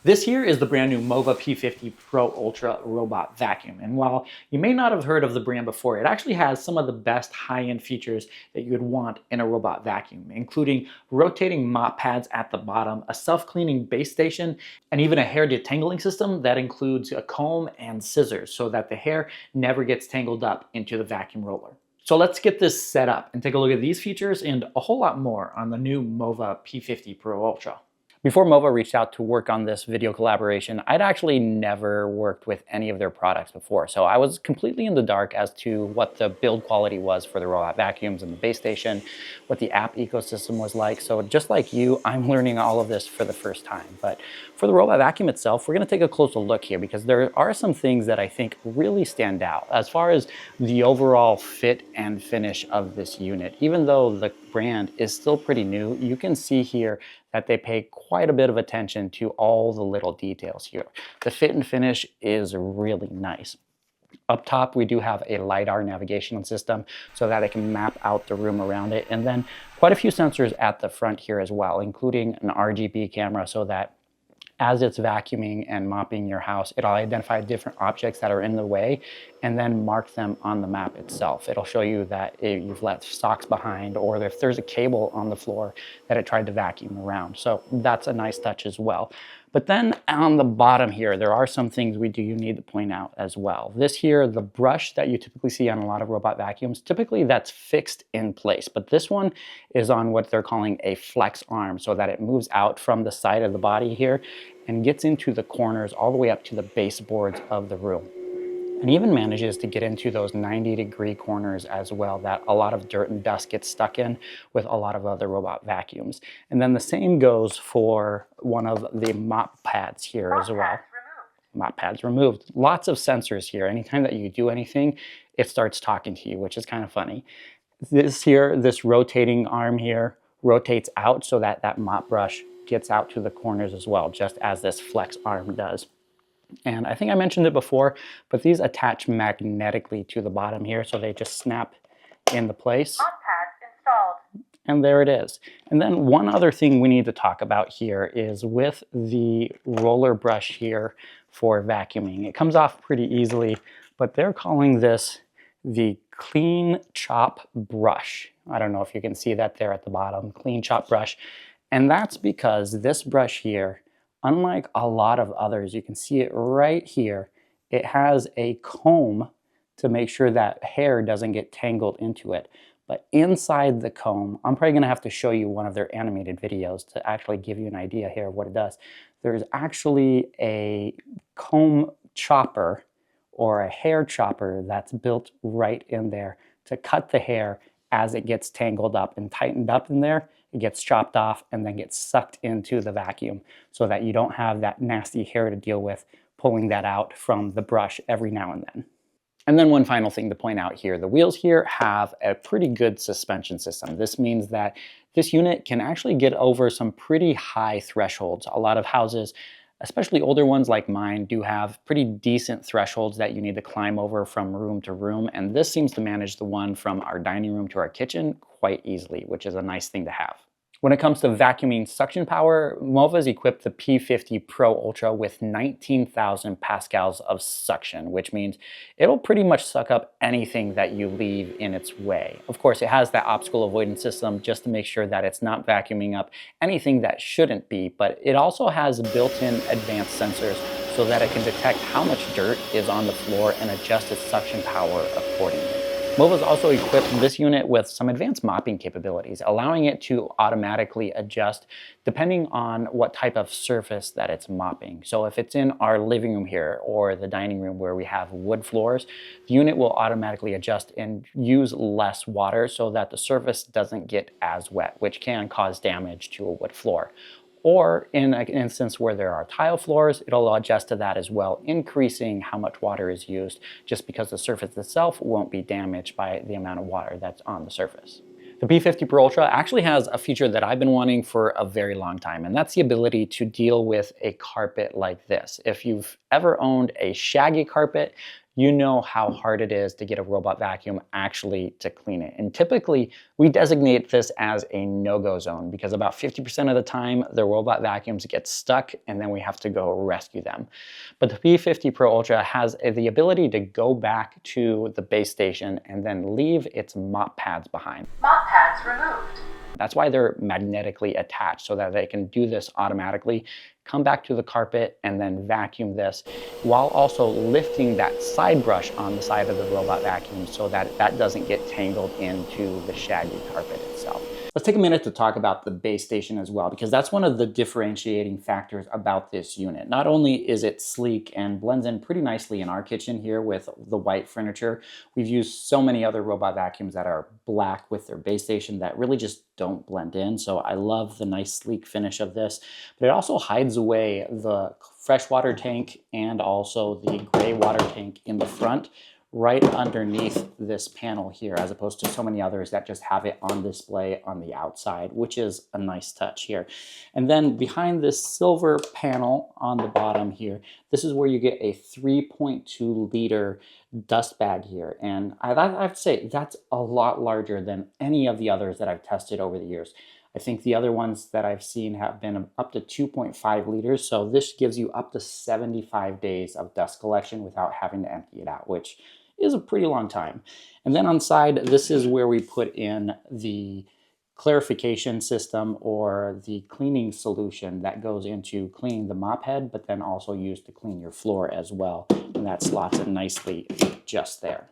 This here is the brand new MOVA P50 Pro Ultra robot vacuum. And while you may not have heard of the brand before, it actually has some of the best high-end features that you would want in a robot vacuum, including rotating mop pads at the bottom, a self-cleaning base station, and even a hair detangling system that includes a comb and scissors so that the hair never gets tangled up into the vacuum roller. So let's get this set up and take a look at these features and a whole lot more on the new MOVA P50 Pro Ultra. Before MOVA reached out to work on this video collaboration, I'd actually never worked with any of their products before. So I was completely in the dark as to what the build quality was for the robot vacuums and the base station, what the app ecosystem was like. So just like you, I'm learning all of this for the first time. But for the robot vacuum itself, we're gonna take a closer look here because there are some things that I think really stand out as far as the overall fit and finish of this unit. Even though the brand is still pretty new, you can see here that they pay quite a bit of attention to all the little details here. The fit and finish is really nice. Up top, we do have a LiDAR navigation system so that it can map out the room around it. And then quite a few sensors at the front here as well, including an RGB camera so that as it's vacuuming and mopping your house, it'll identify different objects that are in the way and then mark them on the map itself. It'll show you that you've left socks behind or if there's a cable on the floor that it tried to vacuum around. So that's a nice touch as well. But then on the bottom here, there are some things we do need to point out as well. This here, the brush that you typically see on a lot of robot vacuums, typically that's fixed in place. But this one is on what they're calling a flex arm so that it moves out from the side of the body here and gets into the corners all the way up to the baseboards of the room. And even manages to get into those 90-degree corners as well that a lot of dirt and dust gets stuck in with a lot of other robot vacuums. And then the same goes for one of the mop pads here as well. Mop pads removed. Lots of sensors here. Anytime that you do anything, it starts talking to you, which is kind of funny. This rotating arm here rotates out so that that mop brush gets out to the corners as well, just as this flex arm does. And I think I mentioned it before, but these attach magnetically to the bottom here, so they just snap into place. Mop pads installed. And there it is. And then one other thing we need to talk about here is with the roller brush here for vacuuming. It comes off pretty easily, but they're calling this the Clean Chop brush. I don't know if you can see that there at the bottom, Clean Chop brush. And that's because this brush here, unlike a lot of others, you can see it right here, it has a comb to make sure that hair doesn't get tangled into it. But inside the comb, I'm probably gonna have to show you one of their animated videos to actually give you an idea here of what it does. There's actually a comb chopper or a hair chopper that's built right in there to cut the hair as it gets tangled up and tightened up in there. It gets chopped off and then gets sucked into the vacuum so that you don't have that nasty hair to deal with pulling that out from the brush every now and then. And then one final thing to point out here, the wheels here have a pretty good suspension system. This means that this unit can actually get over some pretty high thresholds. A lot of houses, especially older ones like mine, do have pretty decent thresholds that you need to climb over from room to room. And this seems to manage the one from our dining room to our kitchen quite easily, which is a nice thing to have. When it comes to vacuuming suction power, MOVA's equipped the P50 Pro Ultra with 19,000 pascals of suction, which means it'll pretty much suck up anything that you leave in its way. Of course, it has that obstacle avoidance system just to make sure that it's not vacuuming up anything that shouldn't be, but it also has built-in advanced sensors so that it can detect how much dirt is on the floor and adjust its suction power accordingly. MOVA's also equipped this unit with some advanced mopping capabilities, allowing it to automatically adjust depending on what type of surface that it's mopping. So if it's in our living room here or the dining room where we have wood floors, the unit will automatically adjust and use less water so that the surface doesn't get as wet, which can cause damage to a wood floor. Or in an instance where there are tile floors, it'll adjust to that as well, increasing how much water is used just because the surface itself won't be damaged by the amount of water that's on the surface. The P50 Pro Ultra actually has a feature that I've been wanting for a very long time, and that's the ability to deal with a carpet like this. If you've ever owned a shaggy carpet, you know how hard it is to get a robot vacuum actually to clean it. And typically, we designate this as a no-go zone because about 50% of the time, the robot vacuums get stuck and then we have to go rescue them. But the P50 Pro Ultra has the ability to go back to the base station and then leave its mop pads behind. Mop pads removed. That's why they're magnetically attached, so that they can do this automatically, come back to the carpet and then vacuum this while also lifting that side brush on the side of the robot vacuum so that that doesn't get tangled into the shaggy carpet itself. Let's take a minute to talk about the base station as well, because that's one of the differentiating factors about this unit. Not only is it sleek and blends in pretty nicely in our kitchen here with the white furniture, we've used so many other robot vacuums that are black with their base station that really just don't blend in. So I love the nice sleek finish of this, but it also hides away the freshwater tank and also the gray water tank in the front, right underneath this panel here, as opposed to so many others that just have it on display on the outside, which is a nice touch here. And then behind this silver panel on the bottom here, this is where you get a 3.2 liter dust bag here. And I have to say, that's a lot larger than any of the others that I've tested over the years. I think the other ones that I've seen have been up to 2.5 liters. So this gives you up to 75 days of dust collection without having to empty it out, which is a pretty long time. And then on side, this is where we put in the clarification system or the cleaning solution that goes into cleaning the mop head, but then also used to clean your floor as well. And that slots it nicely just there.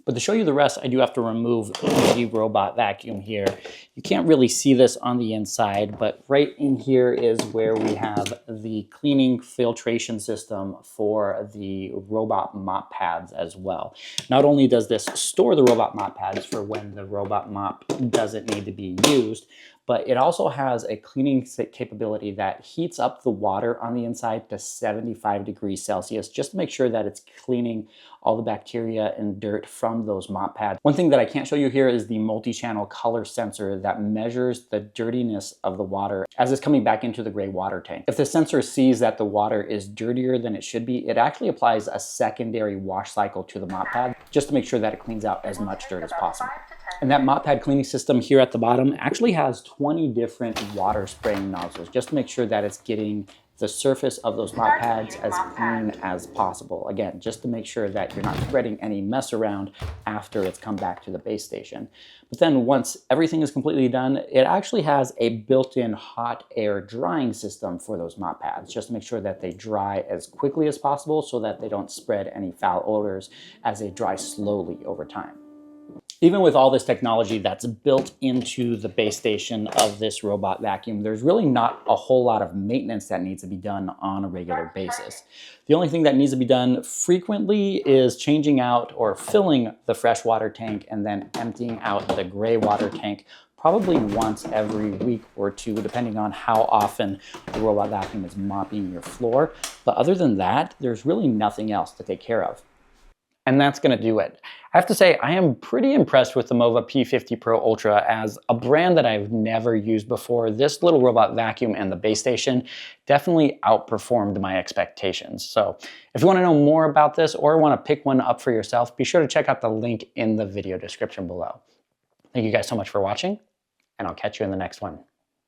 But to show you the rest, I do have to remove the robot vacuum here. You can't really see this on the inside, but right in here is where we have the cleaning filtration system for the robot mop pads as well. Not only does this store the robot mop pads for when the robot mop doesn't need to be used, but it also has a cleaning capability that heats up the water on the inside to 75 degrees Celsius, just to make sure that it's cleaning all the bacteria and dirt from those mop pads. One thing that I can't show you here is the multi-channel color sensor that measures the dirtiness of the water as it's coming back into the gray water tank. If the sensor sees that the water is dirtier than it should be, it actually applies a secondary wash cycle to the mop pad just to make sure that it cleans out as much dirt as possible. And that mop pad cleaning system here at the bottom actually has 20 different water spraying nozzles just to make sure that it's getting the surface of those mop pads as clean as possible. Again, just to make sure that you're not spreading any mess around after it's come back to the base station. But then once everything is completely done, it actually has a built-in hot air drying system for those mop pads, just to make sure that they dry as quickly as possible so that they don't spread any foul odors as they dry slowly over time. Even with all this technology that's built into the base station of this robot vacuum, there's really not a whole lot of maintenance that needs to be done on a regular basis. The only thing that needs to be done frequently is changing out or filling the freshwater tank and then emptying out the gray water tank probably once every week or two, depending on how often the robot vacuum is mopping your floor. But other than that, there's really nothing else to take care of. And that's going to do it. I have to say, I am pretty impressed with the MOVA P50 Pro Ultra as a brand that I've never used before. This little robot vacuum and the base station definitely outperformed my expectations. So if you want to know more about this or want to pick one up for yourself, be sure to check out the link in the video description below. Thank you guys so much for watching, and I'll catch you in the next one.